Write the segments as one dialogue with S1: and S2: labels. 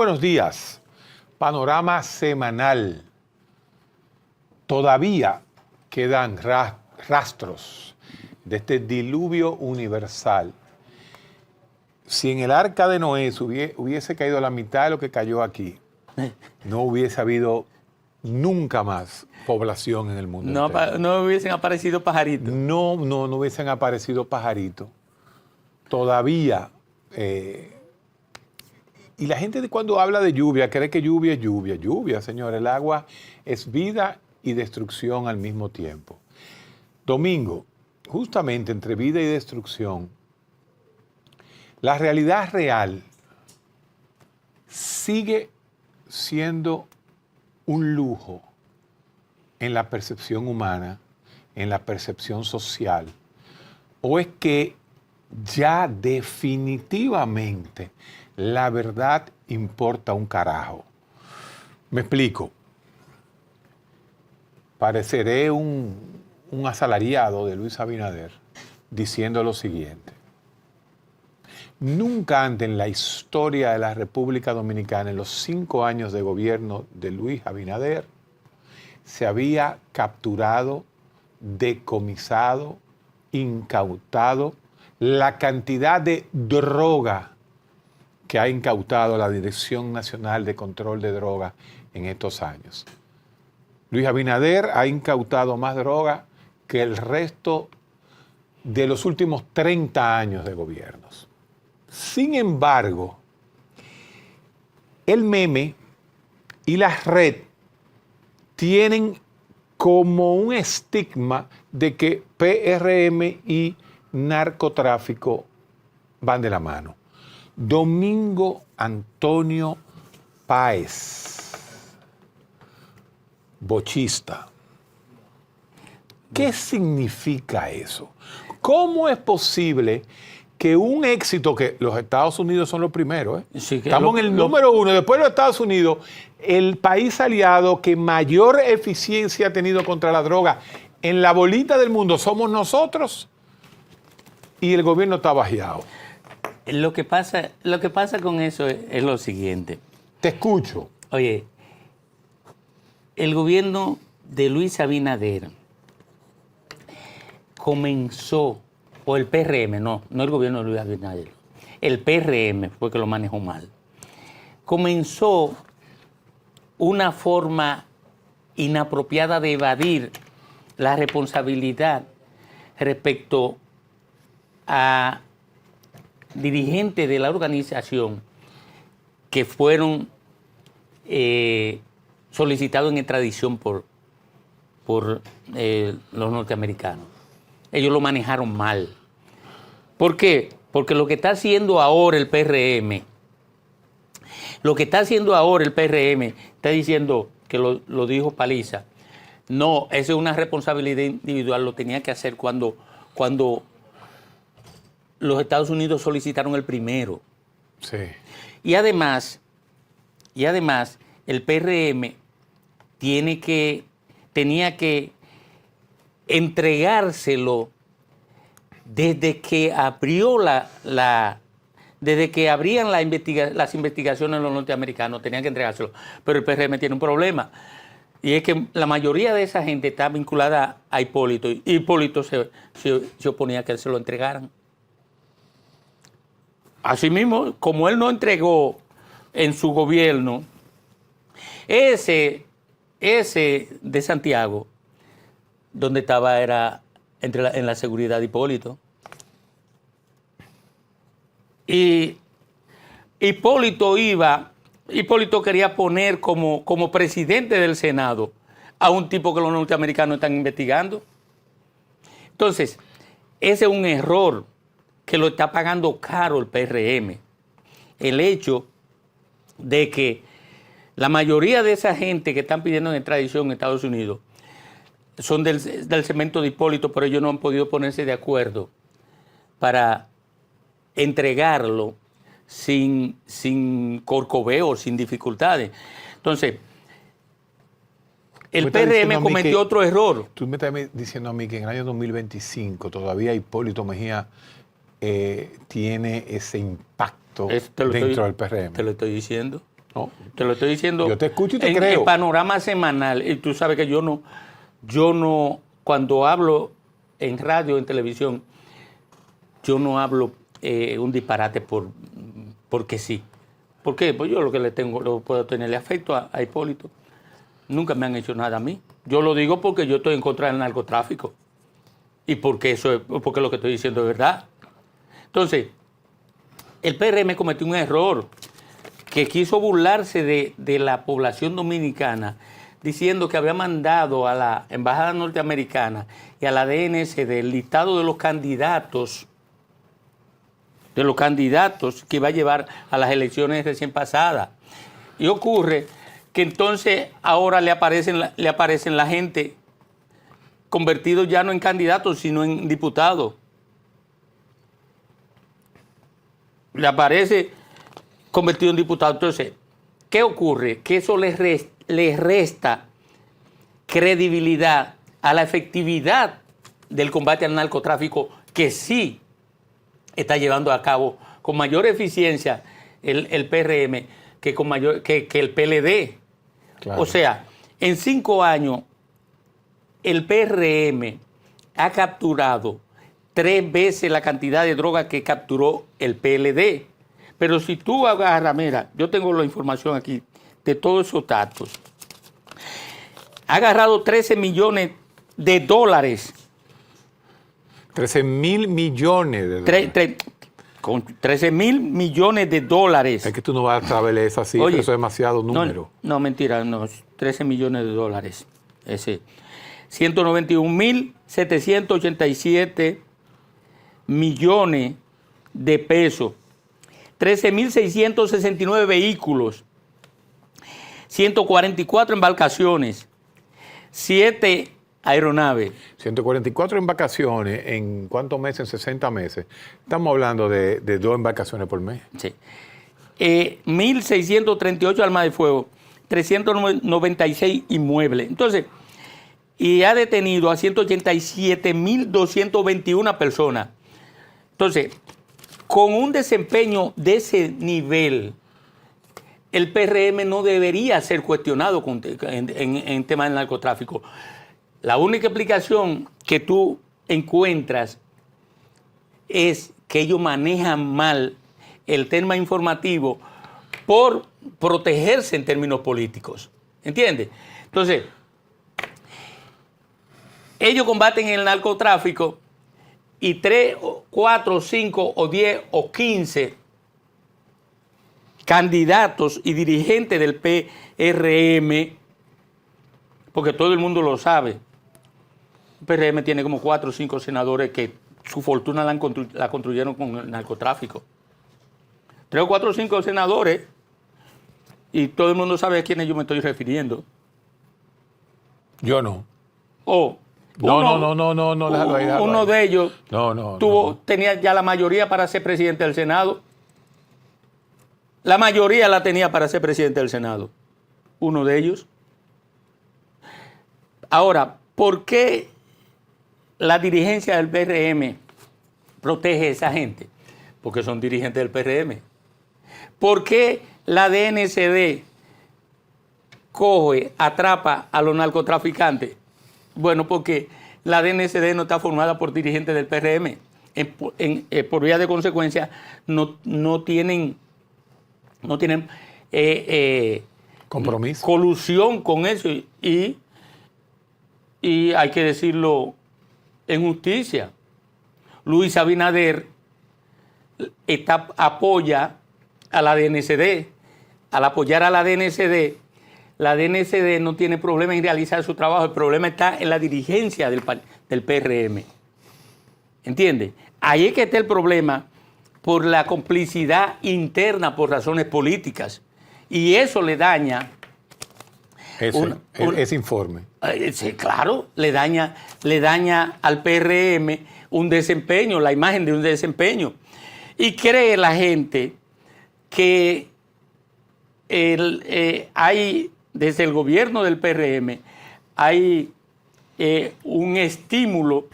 S1: buenos días. Panorama semanal. Todavía quedan rastros de este diluvio universal. Si en el arca de Noé hubiese caído la mitad de lo que cayó aquí, no hubiese habido nunca más población en el mundo entero.
S2: No hubiesen aparecido pajaritos.
S1: No hubiesen aparecido pajaritos. Todavía. Y la gente cuando habla de lluvia, cree que lluvia es lluvia. Lluvia, señor. El agua es vida y destrucción al mismo tiempo. Domingo, justamente entre vida y destrucción, la realidad real sigue siendo un lujo en la percepción humana, en la percepción social, o es que ya definitivamente la verdad importa un carajo. Me explico. Pareceré un asalariado de Luis Abinader diciendo lo siguiente. Nunca antes en la historia de la República Dominicana, en los 5 años de gobierno de Luis Abinader, se había capturado, decomisado, incautado la cantidad de droga que ha incautado la Dirección Nacional de Control de Drogas en estos años. Luis Abinader ha incautado más droga que el resto de los últimos 30 años de gobiernos. Sin embargo, el meme y la red tienen como un estigma de que PRM y narcotráfico van de la mano. Domingo Antonio Páez, bochista. ¿Qué significa eso? ¿Cómo es posible que un éxito, que los Estados Unidos son los primeros,
S2: Sí,
S1: estamos en el número 1, después de los Estados Unidos, el país aliado que mayor eficiencia ha tenido contra la droga en la bolita del mundo somos nosotros, y el gobierno está bajeado?
S2: Lo que pasa con eso es lo siguiente.
S1: Te escucho.
S2: Oye, el gobierno de Luis Abinader comenzó, o el PRM, no el gobierno de Luis Abinader, el PRM fue que lo manejó mal, comenzó una forma inapropiada de evadir la responsabilidad respecto a dirigentes de la organización que fueron solicitados en extradición por los norteamericanos. Ellos lo manejaron mal. ¿Por qué? Porque lo que está haciendo ahora el PRM, está diciendo, que lo dijo Paliza, no, eso es una responsabilidad individual, lo tenía que hacer cuando los Estados Unidos solicitaron el primero.
S1: Sí.
S2: Y además, el PRM tenía que entregárselo desde que desde que abrían las investigaciones los norteamericanos, tenían que entregárselo. Pero el PRM tiene un problema, y es que la mayoría de esa gente está vinculada a Hipólito, y Hipólito se oponía a que se lo entregaran. Asimismo, como él no entregó en su gobierno, ese de Santiago, donde estaba era en la seguridad de Hipólito. Y Hipólito quería poner como presidente del Senado a un tipo que los norteamericanos están investigando. Entonces, ese es un error que lo está pagando caro el PRM. El hecho de que la mayoría de esa gente que están pidiendo en extradición en Estados Unidos son del segmento de Hipólito, pero ellos no han podido ponerse de acuerdo para entregarlo sin corcoveo, sin dificultades. Entonces, el PRM cometió otro error.
S1: Tú me estás diciendo a mí que en el año 2025 todavía Hipólito Mejía tiene ese impacto dentro del PRM.
S2: Te lo estoy diciendo.
S1: No.
S2: Te lo estoy diciendo.
S1: Yo te escucho y te
S2: en,
S1: creo.
S2: en panorama semanal. Y tú sabes que yo no, cuando hablo en radio, en televisión, yo no hablo un disparate porque sí. ¿Por qué? Pues yo lo puedo tenerle afecto a Hipólito. Nunca me han hecho nada a mí. Yo lo digo porque yo estoy en contra del narcotráfico. Y porque lo que estoy diciendo es verdad. Entonces, el PRM cometió un error que quiso burlarse de la población dominicana diciendo que había mandado a la Embajada Norteamericana y a la DNCD el listado de los candidatos que iba a llevar a las elecciones recién pasadas. Y ocurre que entonces ahora le aparecen la gente convertidos ya no en candidatos, sino en diputados. Le aparece convertido en diputado. Entonces, ¿qué ocurre? Que eso les resta credibilidad a la efectividad del combate al narcotráfico que sí está llevando a cabo con mayor eficiencia el PRM que el PLD.
S1: Claro.
S2: O sea, en 5 años el PRM ha capturado 3 veces la cantidad de droga que capturó el PLD. Pero si tú agarras, mira, yo tengo la información aquí de todos esos datos. Ha agarrado 13 millones de dólares.
S1: 13.000 millones de dólares.
S2: Con 13 mil millones de dólares.
S1: Es que tú no vas a saber esa cifra,
S2: Oye,
S1: eso es demasiado número.
S2: No, mentira, no, 13 millones de dólares. Ese. 191.787 millones de pesos. 13.669 vehículos. 144 embarcaciones. 7 aeronaves.
S1: 144 embarcaciones, ¿en cuántos meses? En 60 meses. Estamos hablando de 2 embarcaciones por mes.
S2: Sí. 1.638 armas de fuego. 396 inmuebles. Entonces, y ha detenido a 187.221 personas. Entonces, con un desempeño de ese nivel, el PRM no debería ser cuestionado en temas del narcotráfico. La única explicación que tú encuentras es que ellos manejan mal el tema informativo por protegerse en términos políticos. ¿Entiendes? Entonces, ellos combaten el narcotráfico y 3, 4, 5 o 10 o 15 candidatos y dirigentes del PRM, porque todo el mundo lo sabe. El PRM tiene como 4 o 5 senadores que su fortuna la construyeron con el narcotráfico. 3 o 4 o 5 senadores, y todo el mundo sabe a quiénes yo me estoy refiriendo.
S1: Yo no.
S2: No,
S1: déjalo ahí, déjalo
S2: uno
S1: ahí.
S2: de ellos
S1: No.
S2: tenía ya la mayoría para ser presidente del Senado. La mayoría la tenía para ser presidente del Senado. Uno de ellos. Ahora, ¿por qué la dirigencia del PRM protege a esa gente? Porque son dirigentes del PRM. ¿Por qué la DNCD atrapa a los narcotraficantes? Bueno, porque la DNCD no está formada por dirigentes del PRM. Por vía de consecuencia, no tienen
S1: compromiso,
S2: colusión con eso. Y hay que decirlo en justicia. Luis Abinader apoya a la DNCD. Al apoyar a la DNCD no tiene problema en realizar su trabajo. El problema está en la dirigencia del PRM. ¿Entiendes? Ahí es que está el problema, por la complicidad interna por razones políticas. Y eso le daña...
S1: ese informe.
S2: Sí, claro, le daña al PRM un desempeño, la imagen de un desempeño. Y cree la gente que hay, desde el gobierno del PRM, hay un estímulo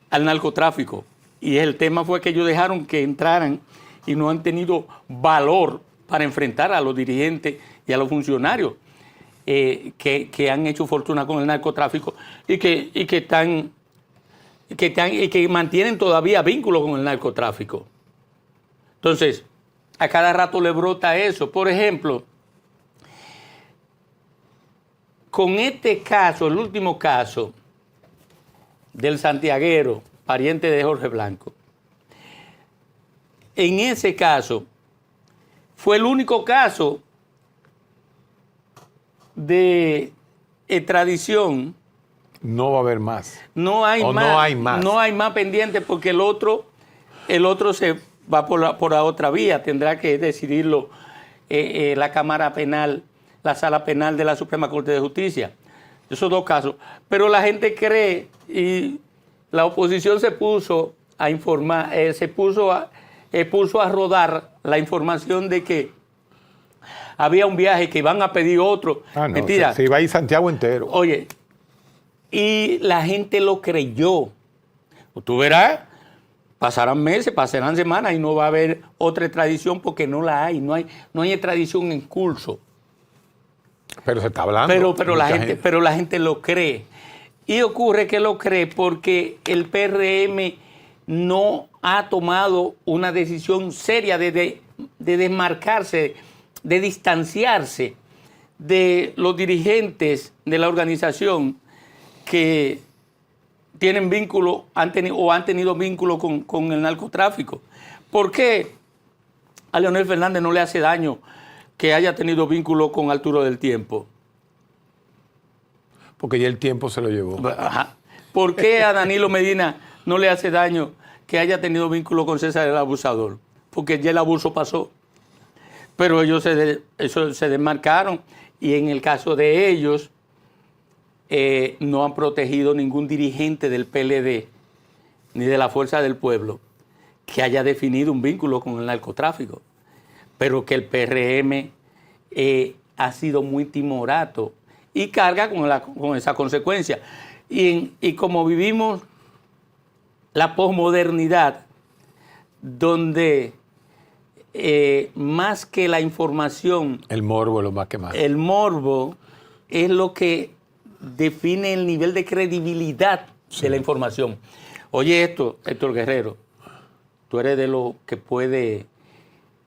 S2: al narcotráfico. Y el tema fue que ellos dejaron que entraran y no han tenido valor para enfrentar a los dirigentes y a los funcionarios que han hecho fortuna con el narcotráfico y que mantienen todavía vínculos con el narcotráfico. Entonces, a cada rato le brota eso. Por ejemplo, con este caso, el último caso del santiaguero, pariente de Jorge Blanco, en ese caso fue el único caso de extradición.
S1: No va a haber más.
S2: No hay
S1: O
S2: más.
S1: no hay más.
S2: No hay más pendiente porque el otro se va por la otra vía. Tendrá que decidirlo la Cámara Penal, la Sala Penal de la Suprema Corte de Justicia. Esos dos casos. Pero la gente cree y la oposición se puso a informar, puso a rodar la información de que había un viaje que iban a pedir otro.
S1: No,
S2: Mentira.
S1: se iba a ir Santiago entero.
S2: Oye, y la gente lo creyó. Tú verás, pasarán meses, pasarán semanas y no va a haber otra extradición porque no la hay. No hay extradición en curso.
S1: Pero se está hablando.
S2: Pero la gente lo cree. Y ocurre que lo cree porque el PRM no ha tomado una decisión seria de desmarcarse, de distanciarse de los dirigentes de la organización que tienen vínculo han tenido vínculo con el narcotráfico. ¿Por qué a Leonel Fernández no le hace daño que haya tenido vínculo con Arturo del Tiempo?
S1: Porque ya el tiempo se lo llevó.
S2: Ajá. ¿Por qué a Danilo Medina no le hace daño que haya tenido vínculo con César el Abusador? Porque ya el abuso pasó. Pero ellos se desmarcaron y en el caso de ellos no han protegido ningún dirigente del PLD ni de la Fuerza del Pueblo que haya definido un vínculo con el narcotráfico. Pero que el PRM ha sido muy timorato y carga con esa consecuencia. Y como vivimos la posmodernidad, donde más que la información,
S1: El morbo es lo más que más.
S2: el morbo es lo que define el nivel de credibilidad de la información. Oye esto, Héctor Guerrero, tú eres de lo que puede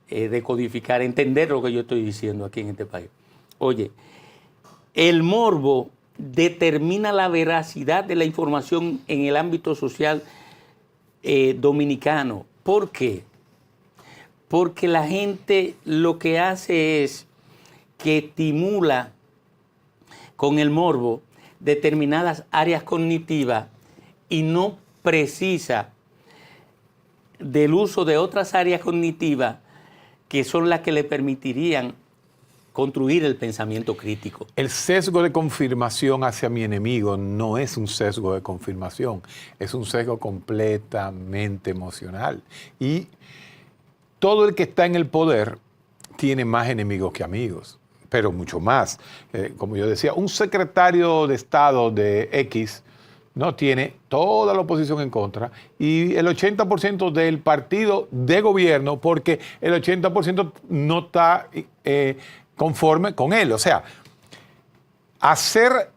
S2: decodificar, entender lo que yo estoy diciendo aquí en este país. Oye, el morbo determina la veracidad de la información en el ámbito social dominicano. ¿Por qué? Porque la gente lo que hace es que estimula con el morbo determinadas áreas cognitivas y no precisa del uso de otras áreas cognitivas que son las que le permitirían construir el pensamiento crítico.
S1: El sesgo de confirmación hacia mi enemigo no es un sesgo de confirmación, es un sesgo completamente emocional. Y todo el que está en el poder tiene más enemigos que amigos, pero mucho más. Como yo decía, un secretario de Estado de X no tiene toda la oposición en contra y el 80% del partido de gobierno porque el 80% no está conforme con él. O sea, hacer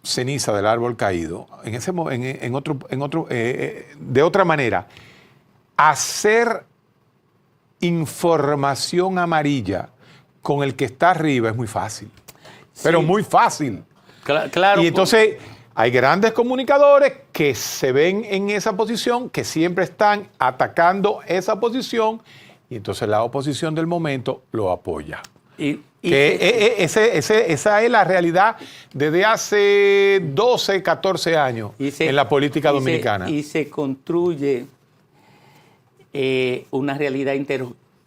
S1: ceniza del árbol caído, de otra manera, hacer información amarilla con el que está arriba es muy fácil, pero muy fácil.
S2: Claro.
S1: Y entonces hay grandes comunicadores que se ven en esa posición, que siempre están atacando esa posición, y entonces la oposición del momento lo apoya. Esa es la realidad desde hace 12, 14 años en la política dominicana.
S2: Y se construye una realidad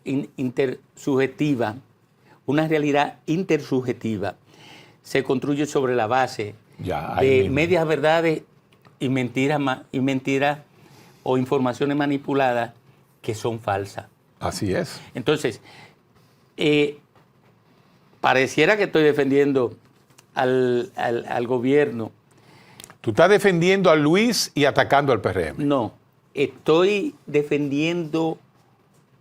S2: intersubjetiva. Una realidad intersubjetiva. Se construye sobre la base de medias verdades y mentiras o informaciones manipuladas que son falsas.
S1: Así es.
S2: Entonces, pareciera que estoy defendiendo al gobierno.
S1: Tú estás defendiendo a Luis y atacando al PRM.
S2: No, estoy defendiendo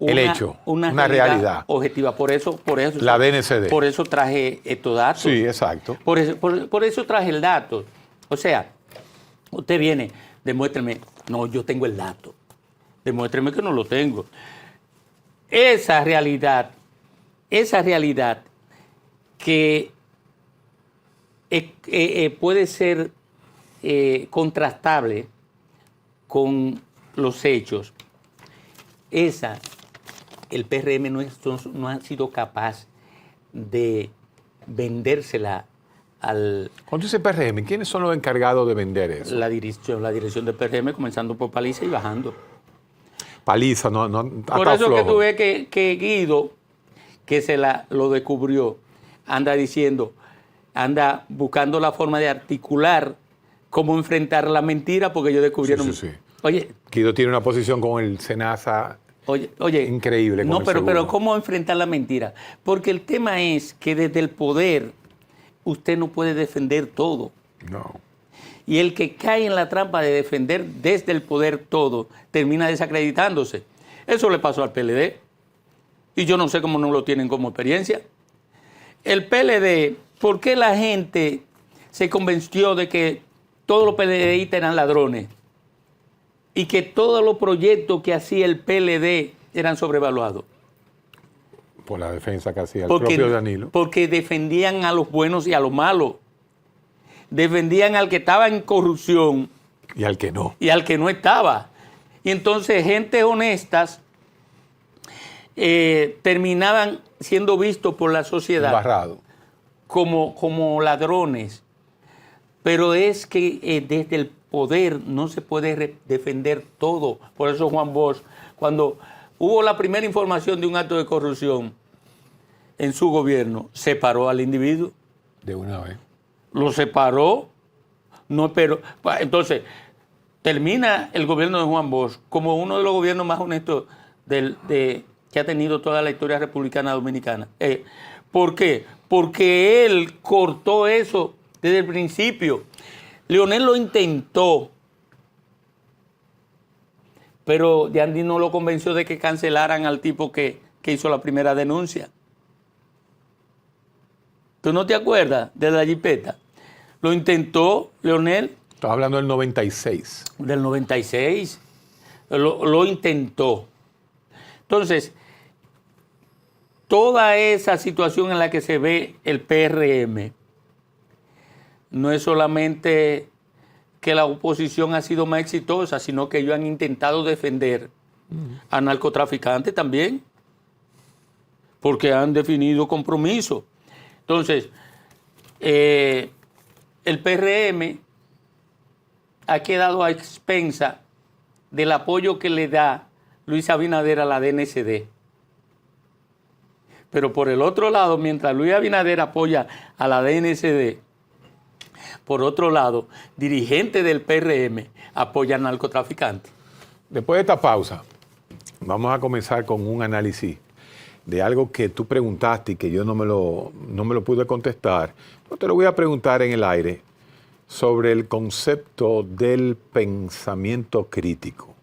S1: el hecho, una realidad
S2: objetiva. Por eso,
S1: la DNCD.
S2: Por eso traje estos datos.
S1: Sí, exacto.
S2: Por eso traje el dato. O sea, usted viene, demuéstreme, no, yo tengo el dato. Demuéstreme que no lo tengo. Esa realidad que puede ser contrastable con los hechos, el PRM no ha sido capaz de vendérsela al...
S1: Cuando dice PRM, ¿quiénes son los encargados de vender eso?
S2: La dirección del PRM, comenzando por Paliza y bajando.
S1: Paliza, no
S2: por eso flojo. Que tú ves que Guido, que lo descubrió, anda buscando la forma de articular cómo enfrentar la mentira, porque ellos descubrieron...
S1: Sí.
S2: Oye,
S1: Guido tiene una posición con el SENASA increíble.
S2: No, pero ¿cómo enfrentar la mentira? Porque el tema es que desde el poder usted no puede defender todo.
S1: No.
S2: Y el que cae en la trampa de defender desde el poder todo, termina desacreditándose. Eso le pasó al PLD. Y yo no sé cómo no lo tienen como experiencia. El PLD, ¿por qué la gente se convenció de que todos los PLDistas eran ladrones? Y que todos los proyectos que hacía el PLD eran sobrevaluados.
S1: Por la defensa que hacía el propio Danilo.
S2: Porque defendían a los buenos y a los malos. Defendían al que estaba en corrupción.
S1: Y al que no.
S2: Y al que no estaba. Y entonces gente honestas terminaban siendo vistos por la sociedad
S1: Barrado.
S2: como ladrones. Pero es que desde el poder no se puede defender todo. Por eso Juan Bosch, cuando hubo la primera información de un acto de corrupción en su gobierno, separó al individuo.
S1: De una vez.
S2: Lo separó, no esperó. Entonces, termina el gobierno de Juan Bosch como uno de los gobiernos más honestos que ha tenido toda la historia republicana dominicana. ¿Por qué? Porque él cortó eso desde el principio. Leonel lo intentó, pero Yandy no lo convenció de que cancelaran al tipo que hizo la primera denuncia. ¿Tú no te acuerdas de la jipeta? Lo intentó Leonel.
S1: Estás hablando del 96.
S2: Del 96. Lo intentó. Entonces, toda esa situación en la que se ve el PRM no es solamente que la oposición ha sido más exitosa, sino que ellos han intentado defender a narcotraficantes también, porque han definido compromiso. Entonces, el PRM ha quedado a expensa del apoyo que le da Luis Abinader a la DNCD. Pero por el otro lado, mientras Luis Abinader apoya a la DNCD, por otro lado, dirigentes del PRM apoyan al narcotraficante.
S1: Después de esta pausa, vamos a comenzar con un análisis de algo que tú preguntaste y que yo no me lo pude contestar. Yo te lo voy a preguntar en el aire sobre el concepto del pensamiento crítico.